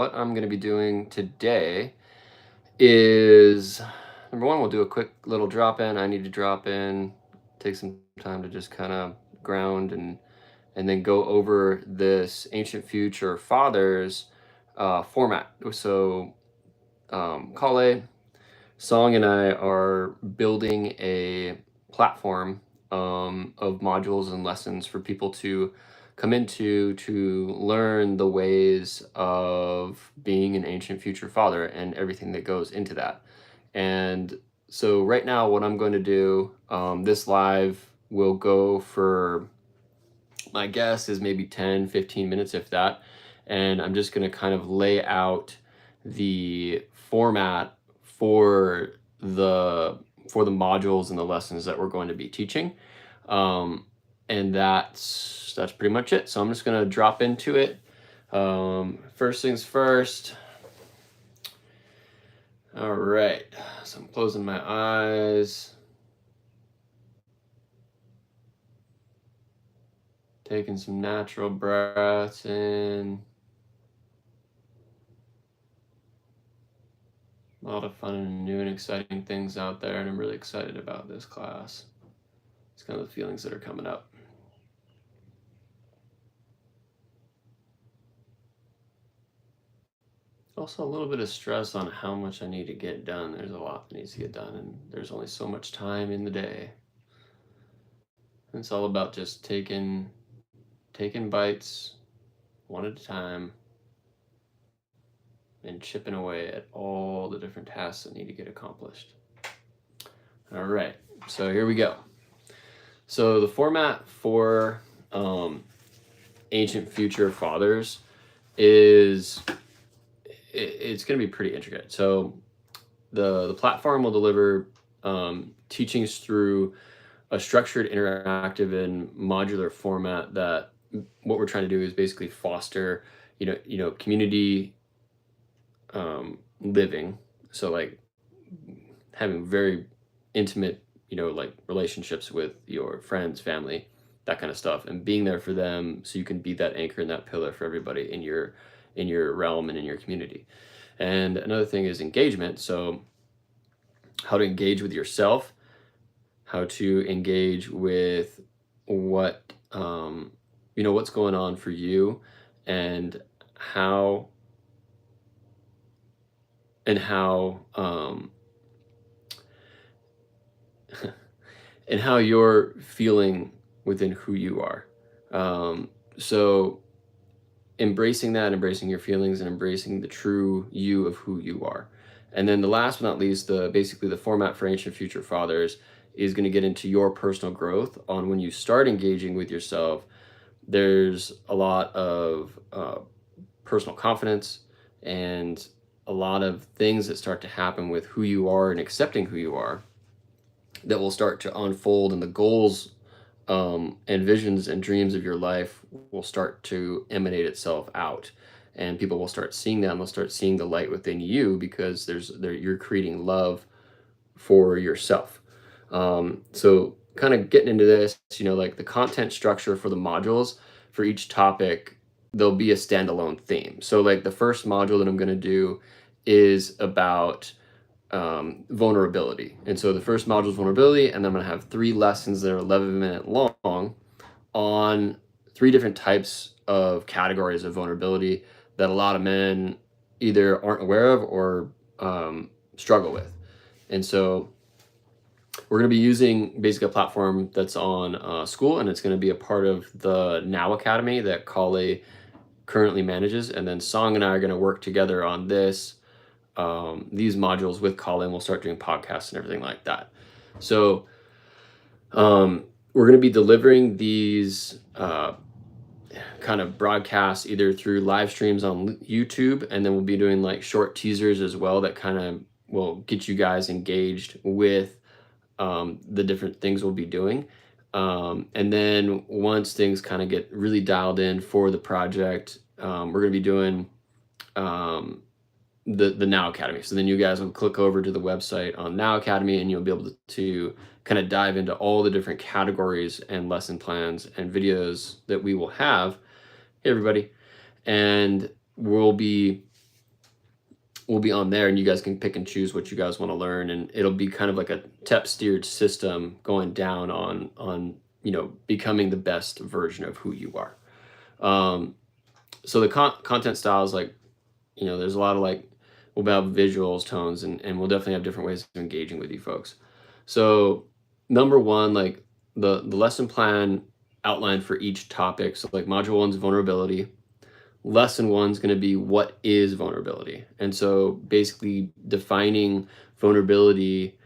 what I'm going to be doing today is number one, we'll do a quick little drop in. I need to drop in, take some time to just kind of ground and then go over this ancient future fathers format. So Kale, Song, and I are building a platform of modules and lessons for people to come into to learn the ways of being an ancient future father and everything that goes into that. And so, right now, what I'm going to do, this live will go for, my guess is maybe 10, 15 minutes, if that. And I'm just going to kind of lay out the format for the modules and the lessons that we're going to be teaching. And that's pretty much it. So I'm just going to drop into it. First things first. All right. So I'm closing my eyes. Taking some natural breaths in. A lot of fun and new and exciting things out there, and I'm really excited about this class. It's kind of the feelings that are coming up. Also a little bit of stress on how much I need to get done. There's a lot that needs to get done, and there's only so much time in the day. And it's all about just taking bites one at a time and chipping away at all the different tasks that need to get accomplished. All right, so here we go. So the format for Ancient Future Fathers is, it's going to be pretty intricate. So the platform will deliver teachings through a structured, interactive, and modular format that what we're trying to do is basically foster, community living. So like having very intimate, like relationships with your friends, family, that kind of stuff, and being there for them so you can be that anchor and that pillar for everybody in your realm and in your community. And another thing is engagement. So how to engage with yourself, how to engage with what what's going on for you, and how and how you're feeling within who you are. So embracing your feelings and embracing the true you of who you are. And then the last but not least, basically the format for Ancient Future Fathers is going to get into your personal growth on when you start engaging with yourself. There's a lot of personal confidence and a lot of things that start to happen with who you are and accepting who you are that will start to unfold, and the goals and visions and dreams of your life will start to emanate itself out, and people will start seeing that, and they'll start seeing the light within you because you're creating love for yourself. So kind of getting into this, like the content structure for the modules for each topic, there'll be a standalone theme. So like the first module that I'm going to do is about vulnerability. And so the first module is vulnerability, and then I'm going to have 3 lessons that are 11-minute long on 3 different types of categories of vulnerability that a lot of men either aren't aware of or struggle with. And so we're going to be using basically a platform that's on School, and it's going to be a part of the Now Academy that Kale currently manages. And then Song and I are going to work together on these modules with Kale, and we'll start doing podcasts and everything like that. So we're going to be delivering these kind of broadcasts either through live streams on YouTube, and then we'll be doing like short teasers as well that kind of will get you guys engaged with the different things we'll be doing. And then once things kind of get really dialed in for the project, we're going to be doing the Now Academy. So then you guys will click over to the website on Now Academy, and you'll be able to kind of dive into all the different categories and lesson plans and videos that we will have. Hey, everybody. And we'll be will be on there, and you guys can pick and choose what you guys want to learn, and it'll be kind of like a TEP steered system going down on becoming the best version of who you are. So the content styles, like, there's a lot of like, we'll have visuals, tones, and we'll definitely have different ways of engaging with you folks. So number one, like the lesson plan outlined for each topic. So like module one's vulnerability. Lesson one's going to be what is vulnerability. And so basically defining vulnerability,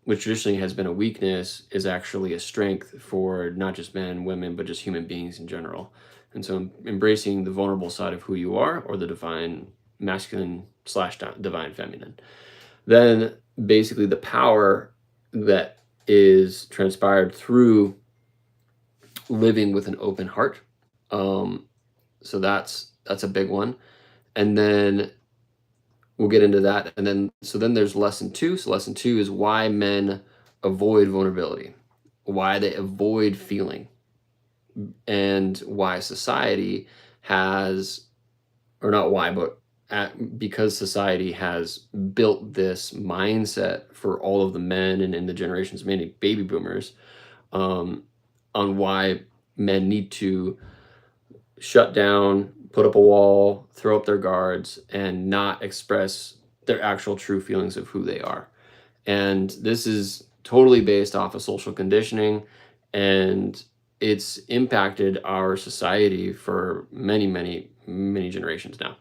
which traditionally has been a weakness, is actually a strength for not just men, women, but just human beings in general. And so embracing the vulnerable side of who you are, or the divine masculine slash divine feminine. Then basically the power that is transpired through living with an open heart. So that's a big one. And then we'll get into that. And then there's lesson two. So lesson two is why men avoid vulnerability, why they avoid feeling, and why society has, or not why, but because society has built this mindset for all of the men and in the generations, mainly baby boomers, on why men need to shut down, put up a wall, throw up their guards, and not express their actual true feelings of who they are. And this is totally based off of social conditioning, and it's impacted our society for many, many, many generations now,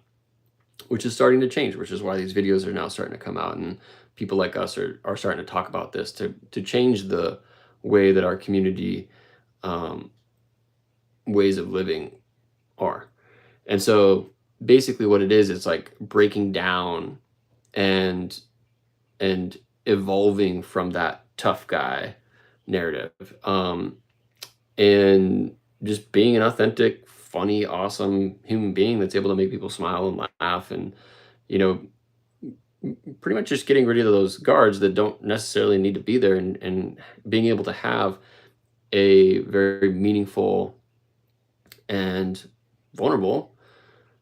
which is starting to change, which is why these videos are now starting to come out, and people like us are starting to talk about this to change the way that our community ways of living are. And so basically what it is, it's like breaking down and evolving from that tough guy narrative, and just being an authentic, funny, awesome human being that's able to make people smile and laugh, and pretty much just getting rid of those guards that don't necessarily need to be there, and being able to have a very meaningful and vulnerable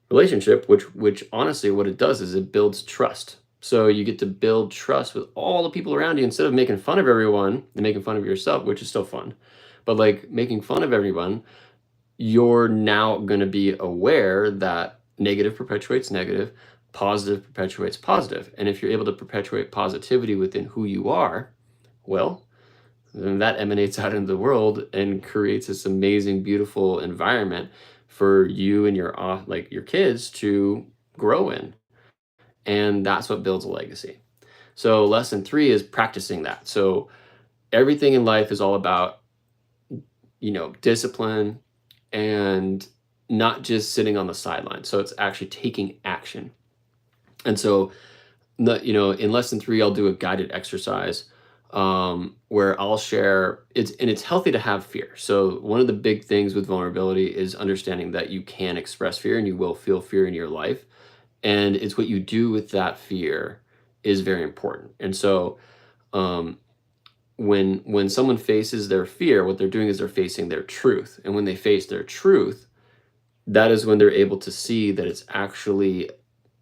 relationship, which honestly what it does is it builds trust. So you get to build trust with all the people around you, instead of making fun of everyone and making fun of yourself, which is still fun, but like making fun of everyone, you're now going to be aware that negative perpetuates negative, positive perpetuates positive. And if you're able to perpetuate positivity within who you are, well, then that emanates out into the world and creates this amazing, beautiful environment for you and your kids to grow in. And that's what builds a legacy. So lesson three is practicing that. So everything in life is all about, discipline, and not just sitting on the sideline. So it's actually taking action. And so, in lesson three, I'll do a guided exercise, where I'll share it's healthy to have fear. So one of the big things with vulnerability is understanding that you can express fear and you will feel fear in your life. And it's what you do with that fear is very important. And so, when someone faces their fear, what they're doing is they're facing their truth. And when they face their truth, that is when they're able to see that it's actually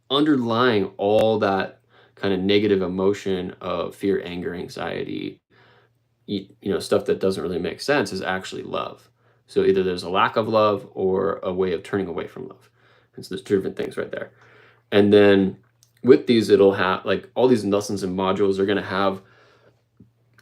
underlying all that kind of negative emotion of fear, anger, anxiety, stuff that doesn't really make sense, is actually love. So either there's a lack of love or a way of turning away from love. And so there's two different things right there. And then with these, it'll have like all these lessons and modules are going to have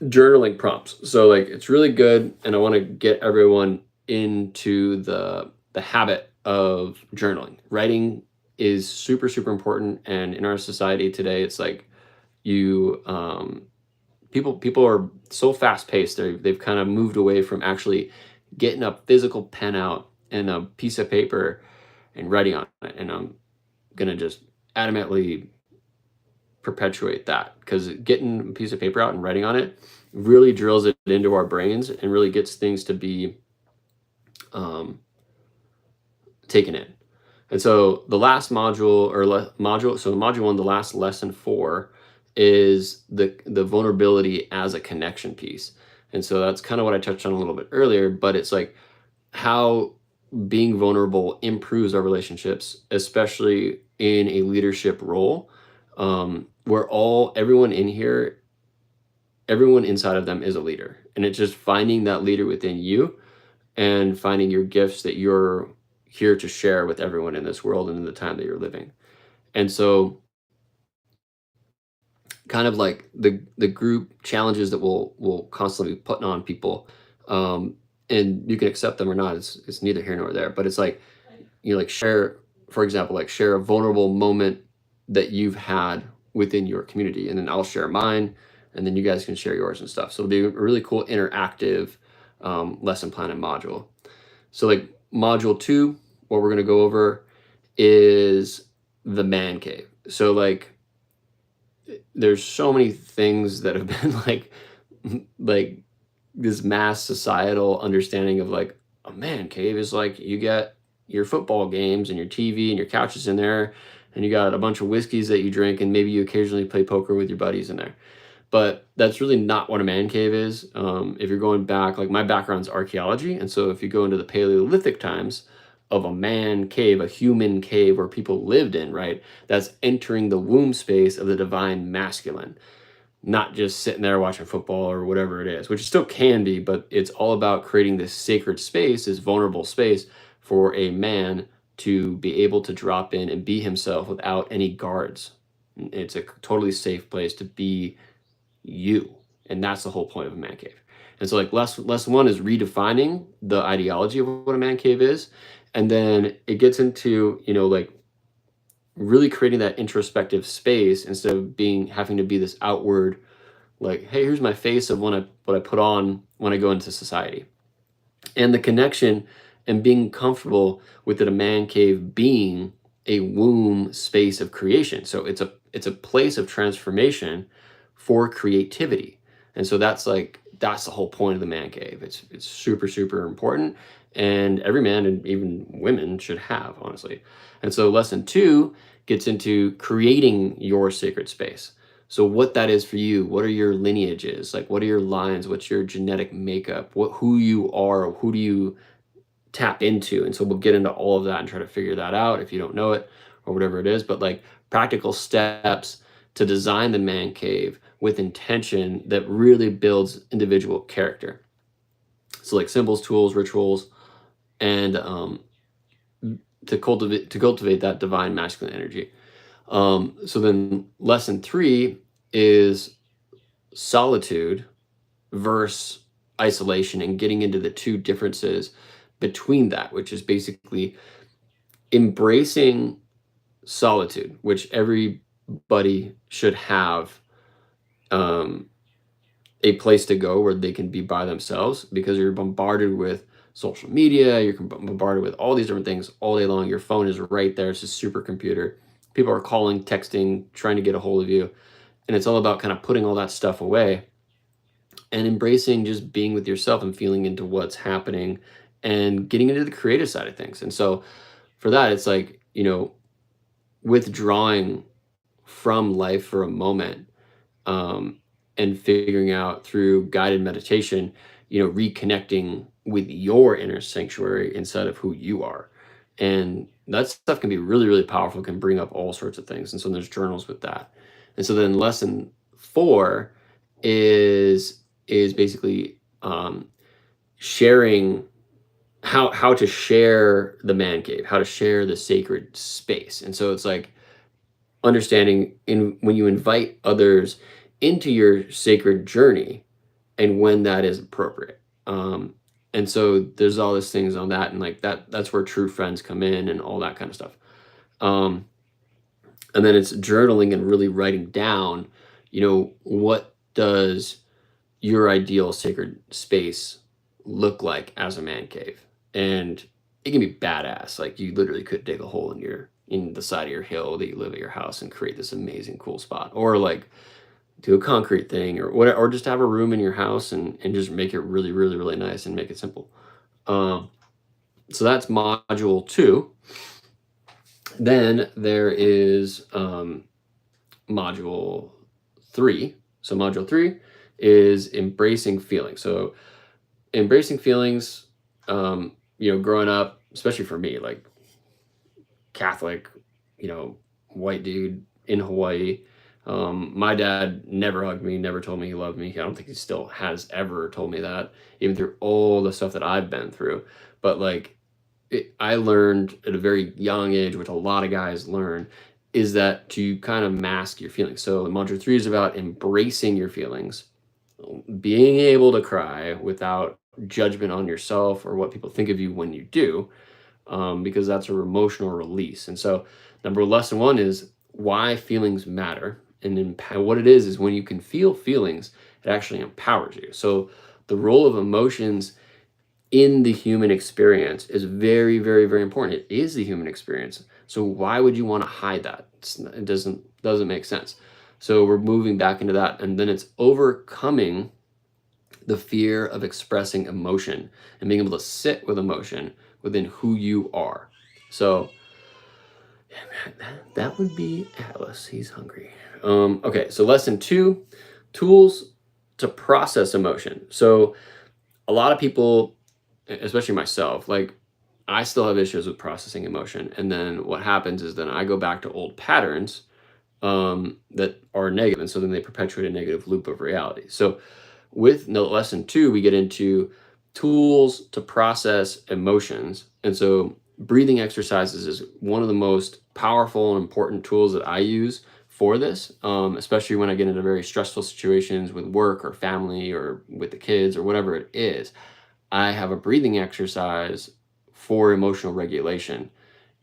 journaling prompts. So like it's really good, and I want to get everyone into the habit of journaling. Writing is super, super important, and in our society today, it's like people are so fast paced. They've kind of moved away from actually getting a physical pen out and a piece of paper and writing on it. And I'm gonna just adamantly perpetuate that, because getting a piece of paper out and writing on it really drills it into our brains and really gets things to be taken in. And so the last module so module one, the last lesson 4 is the vulnerability as a connection piece. And so that's kind of what I touched on a little bit earlier, but it's like how being vulnerable improves our relationships, especially in a leadership role. Where everyone in here, everyone inside of them is a leader. And it's just finding that leader within you and finding your gifts that you're here to share with everyone in this world and in the time that you're living. And so kind of like the group challenges that we'll constantly be putting on people, um, and you can accept them or not. It's neither here nor there. But it's like, like share, for example, like share a vulnerable moment that you've had within your community, and then I'll share mine, and then you guys can share yours and stuff. So it'll be a really cool interactive lesson plan and module. So like module 2, what we're going to go over is the man cave. So like there's so many things that have been like this mass societal understanding of like a man cave is like you get your football games and your TV and your couches in there, and you got a bunch of whiskeys that you drink, and maybe you occasionally play poker with your buddies in there. But that's really not what a man cave is. If you're going back, like my background's archaeology, and so if you go into the Paleolithic times of a man cave, a human cave where people lived in, right? That's entering the womb space of the divine masculine, not just sitting there watching football or whatever it is, which it still can be, but it's all about creating this sacred space, this vulnerable space for a man to be able to drop in and be himself without any guards. It's a totally safe place to be you. And that's the whole point of a man cave. And so like lesson 1 is redefining the ideology of what a man cave is. And then it gets into, like really creating that introspective space instead of having to be this outward, like, hey, here's my face of what I put on when I go into society. And the connection and being comfortable with it, a man cave being a womb space of creation. So it's a place of transformation for creativity. And so that's the whole point of the man cave. It's super, super important. And every man and even women should have, honestly. And so lesson 2 gets into creating your sacred space. So what that is for you, what are your lineages? Like, what are your lines? What's your genetic makeup? Who you are, who do you tap into? And so we'll get into all of that and try to figure that out if you don't know it or whatever it is. But like practical steps to design the man cave with intention that really builds individual character. So like symbols, tools, rituals, and to cultivate that divine masculine energy. So then lesson 3 is solitude versus isolation, and getting into the two differences between that, which is basically embracing solitude, which everybody should have a place to go where they can be by themselves, because you're bombarded with social media, you're bombarded with all these different things all day long. Your phone is right there. It's a supercomputer. People are calling, texting, trying to get a hold of you. And it's all about kind of putting all that stuff away and embracing just being with yourself and feeling into what's happening and getting into the creative side of things. And so for that, it's like, withdrawing from life for a moment, and figuring out through guided meditation, reconnecting with your inner sanctuary instead of who you are. And that stuff can be really, really powerful, can bring up all sorts of things. And so there's journals with that. And so then lesson 4 is basically sharing how to share the man cave, how to share the sacred space. And so it's like understanding when you invite others into your sacred journey and when that is appropriate. And so there's all these things on that, and like that's where true friends come in and all that kind of stuff. And then it's journaling and really writing down, what does your ideal sacred space look like as a man cave? And it can be badass. Like you literally could dig a hole in the side of your hill that you live at your house and create this amazing cool spot, or like do a concrete thing or whatever, or just have a room in your house and just make it really, really, really nice and make it simple. So that's module 2. Then there is module 3. So module 3 is embracing feelings. So embracing feelings, growing up, especially for me, like Catholic, you know, white dude in Hawaii. My dad never hugged me, never told me he loved me. I don't think he still has ever told me that, even through all the stuff that I've been through. But like, I learned at a very young age, which a lot of guys learn, is that to kind of mask your feelings. So mantra 3 is about embracing your feelings, being able to cry without judgment on yourself or what people think of you when you do, because that's a emotional release. And so, lesson one is why feelings matter. And what it is when you can feel feelings, it actually empowers you. So, the role of emotions in the human experience is very, very, very important. It is the human experience. So, why would you want to hide that? It doesn't make sense. So, we're moving back into that, and then it's overcoming the fear of expressing emotion and being able to sit with emotion within who you are. So that would be Atlas. He's hungry. Okay, so lesson 2, tools to process emotion. So a lot of people, especially myself, like I still have issues with processing emotion. And then what happens is then I go back to old patterns that are negative, and so then they perpetuate a negative loop of reality. So with lesson 2, we get into tools to process emotions. And so breathing exercises is one of the most powerful and important tools that I use for this, especially when I get into very stressful situations with work or family or with the kids or whatever it is. I have a breathing exercise for emotional regulation,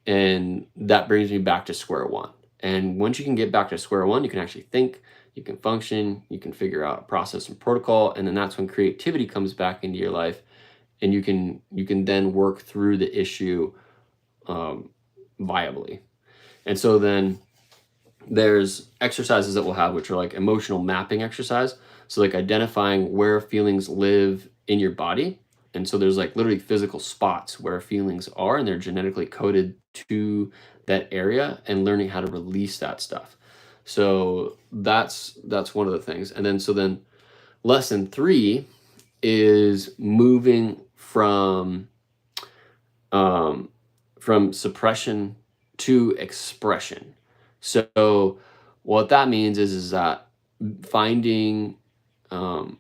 and that brings me back to square one. And once you can get back to square one, you can actually think, you can function, you can figure out a process and protocol, and then that's when creativity comes back into your life, and you can then work through the issue um, viably. And so then there's exercises that we'll have which are like emotional mapping exercise, so like identifying where feelings live in your body. And so there's like literally physical spots where feelings are, and they're genetically coded to that area, and learning how to release that stuff. So that's one of the things. And then lesson 3 is moving um, from suppression to expression. So what that means is that finding, um,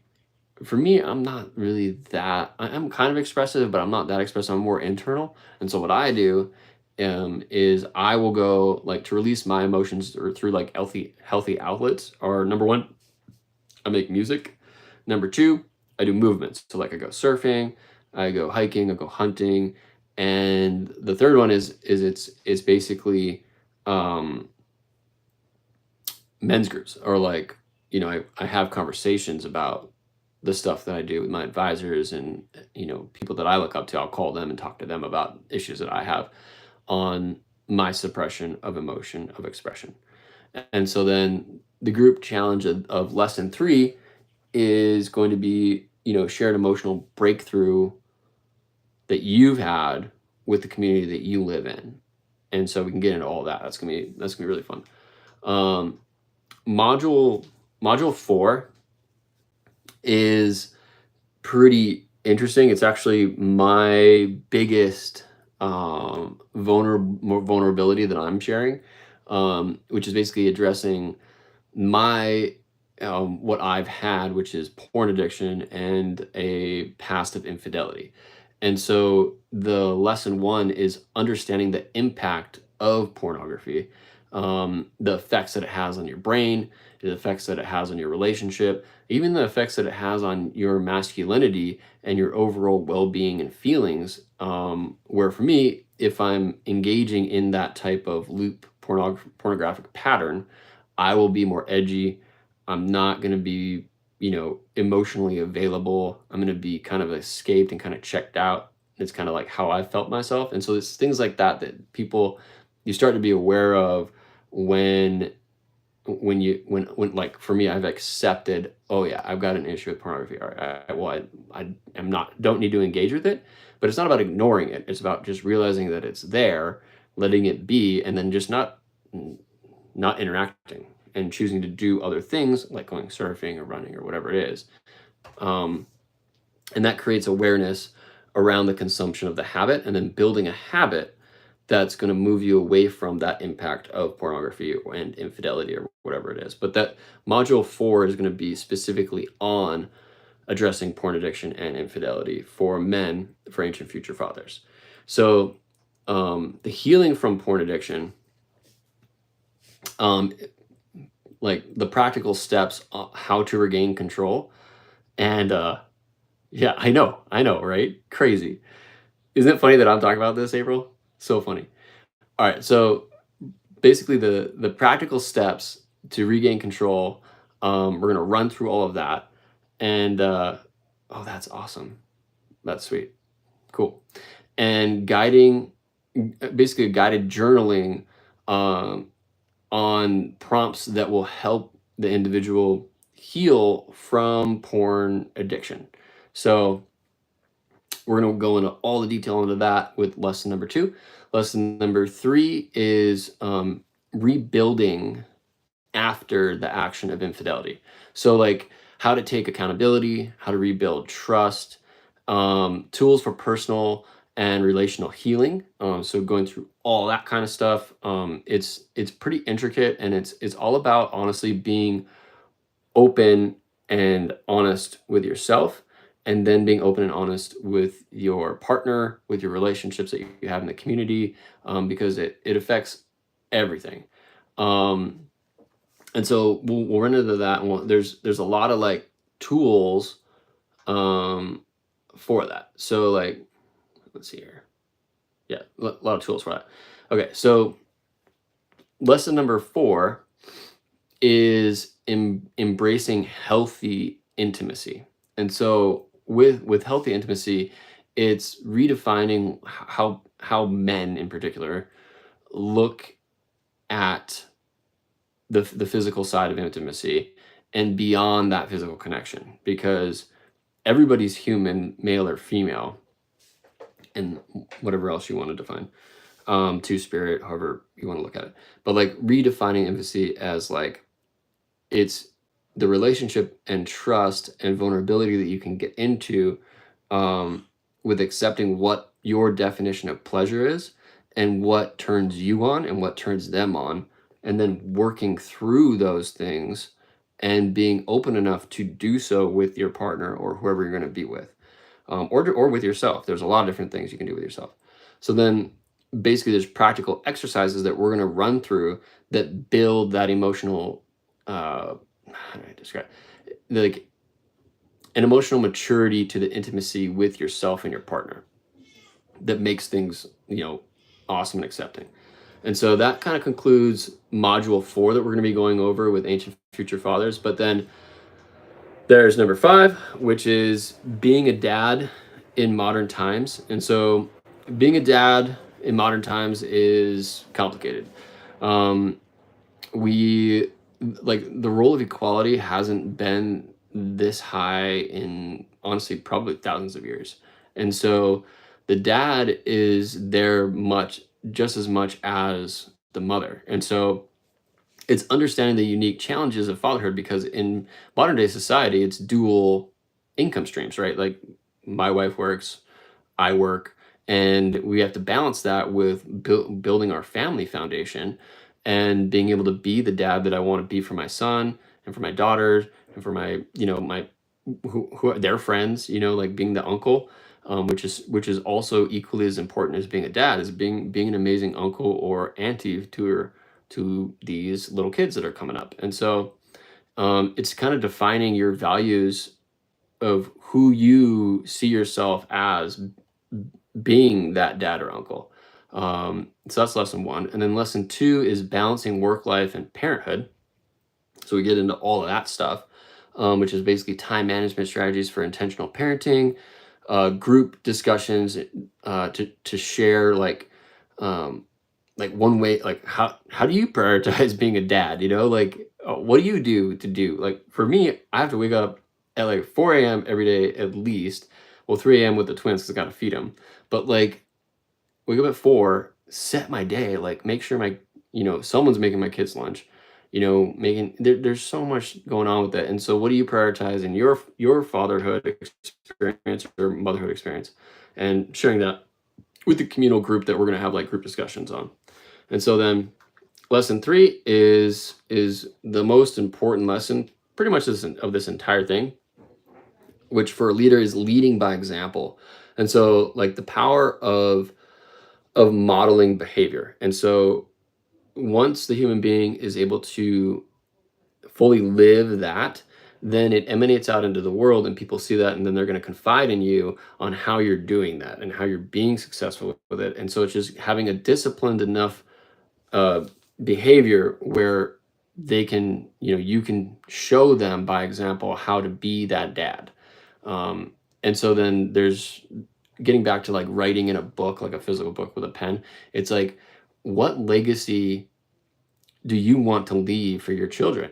for me, I'm not really that. I'm kind of expressive, but I'm not that expressive. I'm more internal. And so what I do is I will go like to release my emotions or through like healthy outlets. Or number one, I make music. Number two, I do movements. So like I go surfing, I go hiking, I go hunting, and the third one is it's basically um, men's groups, or like I have conversations about the stuff that I do with my advisors, and people that I look up to. I'll call them and talk to them about issues that I have on my suppression of emotion of expression. And so then the group challenge of lesson 3 is going to be, shared emotional breakthrough that you've had with the community that you live in. And so we can get into all that. That's gonna be really fun. Um, module module 4 is pretty interesting. It's actually my biggest vulnerability that I'm sharing, which is basically addressing my what I've had, which is porn addiction and a past of infidelity. And so the lesson 1 is understanding the impact of pornography, the effects that it has on your brain, the effects that it has on your relationship, even the effects that it has on your masculinity and your overall well-being and feelings. Where for me, if I'm engaging in that type of loop pornographic pattern, I will be more edgy. I'm not going to be, emotionally available. I'm going to be kind of escaped and kind of checked out. It's kind of like how I felt myself. And so it's things like that that you start to be aware of when when like for me, I've accepted, oh yeah, I've got an issue with pornography. All right, I am not, don't need to engage with it, but it's not about ignoring it. It's about just realizing that it's there, letting it be, and then just not interacting and choosing to do other things like going surfing or running or whatever it is. And that creates awareness around the consumption of the habit, and then building a habit that's going to move you away from that impact of pornography and infidelity or whatever it is. But that module 4 is going to be specifically on addressing porn addiction and infidelity for men, for ancient future fathers. So the healing from porn addiction, um, like the practical steps, how to regain control. And yeah, I know, right? Crazy. Isn't it funny that I'm talking about this, April? So funny. All right, so basically the practical steps to regain control. We're gonna run through all of that, and oh, that's awesome. That's sweet. Cool. And basically guided journaling um, on prompts that will help the individual heal from porn addiction. So we're going to go into all the detail into that with lesson number 2. Lesson number 3 is rebuilding after the action of infidelity. So, like, how to take accountability, how to rebuild trust, tools for personal and relational healing. So going through all that kind of stuff. It's pretty intricate, and it's all about honestly being open and honest with yourself, and then being open and honest with your partner, with your relationships that you have in the community, because it affects everything. Um, and so we'll run into that, and there's a lot of like tools um, for that. So like, let's see here. Yeah, a lot of tools for that. Okay, so lesson number 4 is embracing healthy intimacy. And so with healthy intimacy, it's redefining how men in particular look at the physical side of intimacy and beyond that physical connection, because everybody's human, male or female, and whatever else you want to define, two spirit, however you want to look at it. But like redefining intimacy as like it's the relationship and trust and vulnerability that you can get into, with accepting what your definition of pleasure is and what turns you on and what turns them on, and then working through those things and being open enough to do so with your partner or whoever you're going to be with, or with yourself. There's a lot of different things you can do with yourself. So then basically there's practical exercises that we're going to run through that build that emotional, how do I describe it? Like an emotional maturity to the intimacy with yourself and your partner that makes things, awesome and accepting. And so that kind of concludes module 4 that we're going to be going over with ancient future fathers. But then there's number 5, which is being a dad in modern times. And so being a dad in modern times is complicated. We like the role of equality hasn't been this high in honestly probably thousands of years. And so the dad is there just as much as the mother. And so it's understanding the unique challenges of fatherhood, because in modern day society it's dual income streams, right? Like my wife works, I work, and we have to balance that with building our family foundation and being able to be the dad that I want to be for my son and for my daughter and for my, my who are their friends, like being the uncle, which is also equally as important as being a dad, is being an amazing uncle or auntie to these little kids that are coming up. And so it's kind of defining your values of who you see yourself as being that dad or uncle. So that's lesson 1. And then lesson 2 is balancing work life and parenthood. So we get into all of that stuff, which is basically time management strategies for intentional parenting, group discussions, to share like one way, like how do you prioritize being a dad? Like what do you do to do? Like for me, I have to wake up at like 4 a.m. every day at least. Well, 3 a.m. with the twins because I got to feed them. But like wake up at 4, set my day, like make sure someone's making my kids lunch, there's so much going on with it. And so what do you prioritize in your fatherhood experience or motherhood experience? and sharing that with the communal group that we're going to have like group discussions on. And so then lesson 3 is the most important lesson pretty much of this entire thing, which for a leader is leading by example. And so like the power of modeling behavior. And so once the human being is able to fully live that, then it emanates out into the world and people see that, and then they're going to confide in you on how you're doing that and how you're being successful with it. And so it's just having a disciplined enough uh, behavior where they can, you can show them by example how to be that dad. And so then there's getting back to like writing in a book, like a physical book with a pen. It's like, what legacy do you want to leave for your children?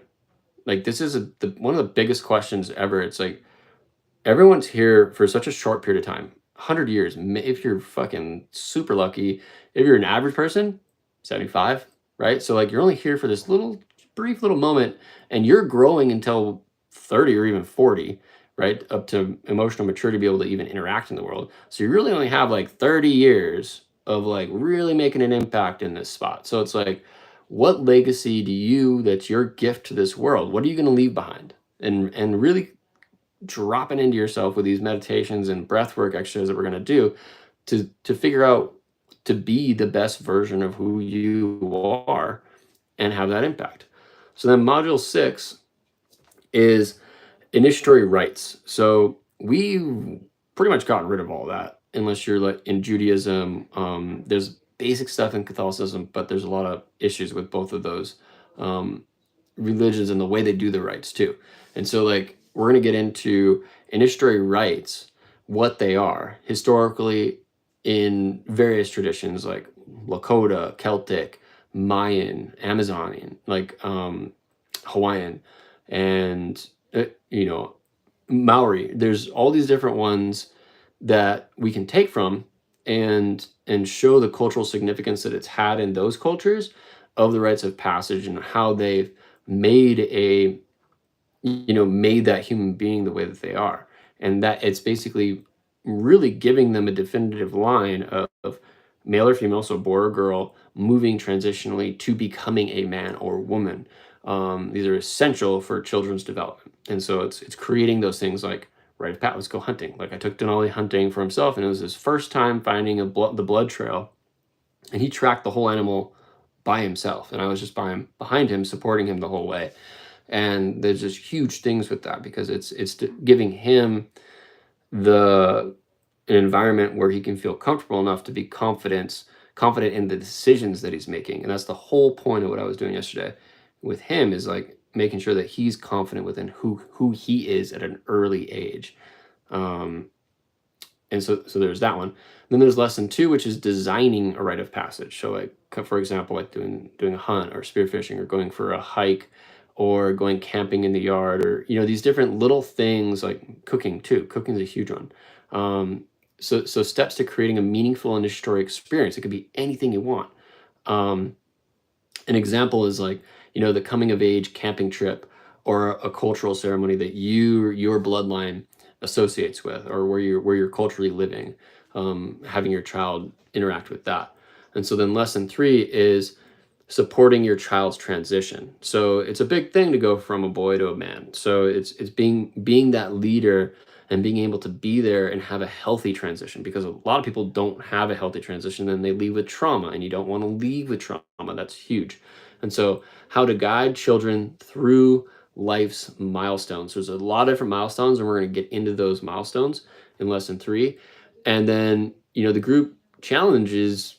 Like this is one of the biggest questions ever. It's like everyone's here for such a short period of time, 100 years. If you're fucking super lucky, if you're an average person, 75, right? So like you're only here for this little brief little moment, and you're growing until 30 or even 40, right? Up to emotional maturity to be able to even interact in the world. So you really only have like 30 years of like really making an impact in this spot. So it's like, what legacy do you, that's your gift to this world, what are you going to leave behind? And really dropping into yourself with these meditations and breath work exercises that we're going to do to figure out to be the best version of who you are and have that impact. So then module 6 is initiatory rites. So we pretty much gotten rid of all that, unless you're like in Judaism. There's basic stuff in Catholicism, but there's a lot of issues with both of those religions and the way they do the rites too. And so like we're going to get into initiatory rites, what they are historically in various traditions like Lakota, Celtic, Mayan, Amazonian, like Hawaiian, and Maori. There's all these different ones that we can take from and show the cultural significance that it's had in those cultures of the rites of passage and how they've made made that human being the way that they are, and that it's basically really giving them a definitive line of male or female, so boy or girl, moving transitionally to becoming a man or woman. These are essential for children's development, and so it's creating those things like rite of passage. Let's go hunting. Like I took Denali hunting for himself, and it was his first time finding the blood trail, and he tracked the whole animal by himself, and I was just behind him, supporting him the whole way. And there's just huge things with that because it's giving him an environment where he can feel comfortable enough to be confident in the decisions that he's making. And that's the whole point of what I was doing yesterday with him, is like making sure that he's confident within who he is at an early age. And so there's that one. Then there's lesson 2, which is designing a rite of passage. So like, for example, like doing a hunt or spearfishing or going for a hike or going camping in the yard, or these different little things, like cooking too. Cooking is a huge one. So steps to creating a meaningful initiatory experience. It could be anything you want. An example is like the coming of age camping trip or a cultural ceremony that your bloodline associates with, or where you're culturally living, having your child interact with that. And so then lesson 3 is supporting your child's transition. So it's a big thing to go from a boy to a man. So it's being that leader and being able to be there and have a healthy transition, because a lot of people don't have a healthy transition and they leave with trauma, and you don't want to leave with trauma. That's huge. And so how to guide children through life's milestones. There's a lot of different milestones, and we're going to get into those milestones in lesson 3. And then the group challenge is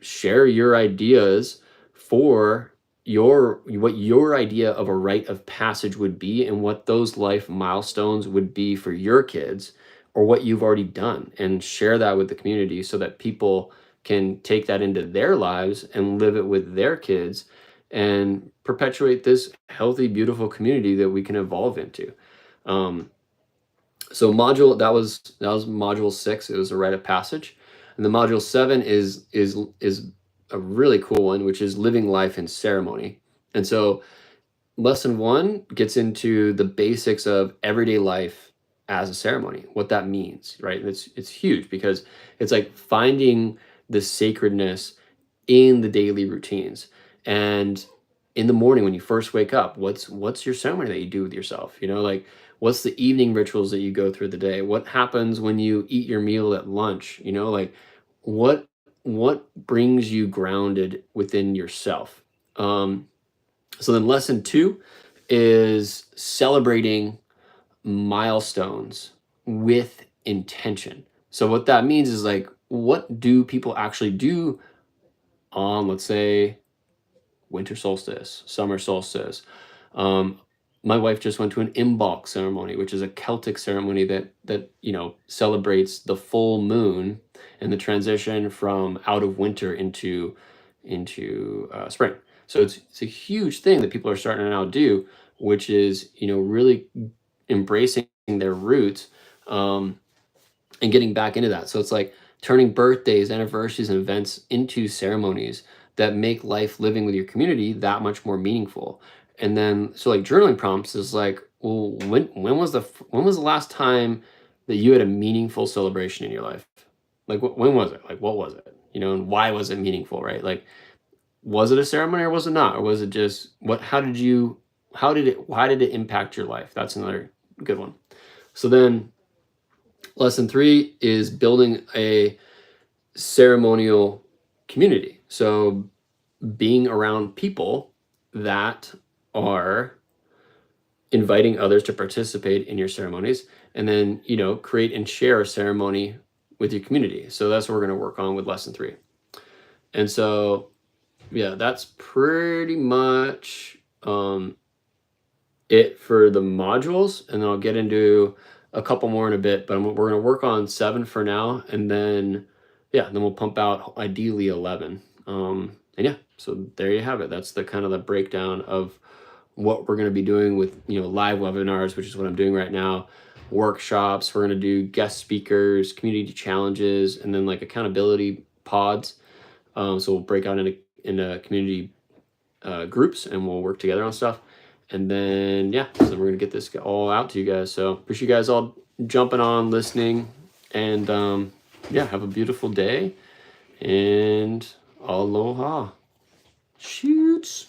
share your ideas for what your idea of a rite of passage would be, and what those life milestones would be for your kids, or what you've already done, and share that with the community so that people can take that into their lives and live it with their kids and perpetuate this healthy, beautiful community that we can evolve into. So that was module 6. It was a rite of passage. And the module 7 is a really cool one, which is living life in ceremony. And so lesson 1 gets into the basics of everyday life as a ceremony, what that means, right? And it's huge because it's like finding the sacredness in the daily routines. And in the morning when you first wake up, what's your ceremony that you do with yourself? You know, like what's the evening rituals that you go through the day? What happens when you eat your meal at lunch? You know, like what what brings you grounded within yourself? So then lesson two is celebrating milestones with intention. So what that means is like, what do people actually do on, let's say, winter solstice, summer solstice? Um, my wife just went to an Imbolc ceremony, which is a Celtic ceremony that celebrates the full moon and the transition from out of winter into spring. So it's a huge thing that people are starting to now do, which is really embracing their roots, um, and getting back into that. So it's like turning birthdays, anniversaries, and events into ceremonies that make life living with your community that much more meaningful. And then so like journaling prompts is like, well, when was the last time that you had a meaningful celebration in your life? Like when was it? Like what was it? And why was it meaningful, right? Like was it a ceremony or was it not? Or was it just why did it impact your life? That's another good one. So then lesson three is building a ceremonial community. So being around people that are inviting others to participate in your ceremonies, and then create and share a ceremony with your community. So that's what we're going to work on with lesson three. And so yeah, that's pretty much it for the modules, and then I'll get into a couple more in a bit, but we're going to work on 7 for now, and then we'll pump out ideally 11. And yeah, so there you have it. That's the kind of the breakdown of what we're going to be doing with live webinars, which is what I'm doing right now, workshops. We're going to do guest speakers, community challenges, and then like accountability pods. So we'll break out into community groups, and we'll work together on stuff. And then so we're gonna get this all out to you guys. So appreciate you guys all jumping on, listening, and have a beautiful day, and aloha. Shoots.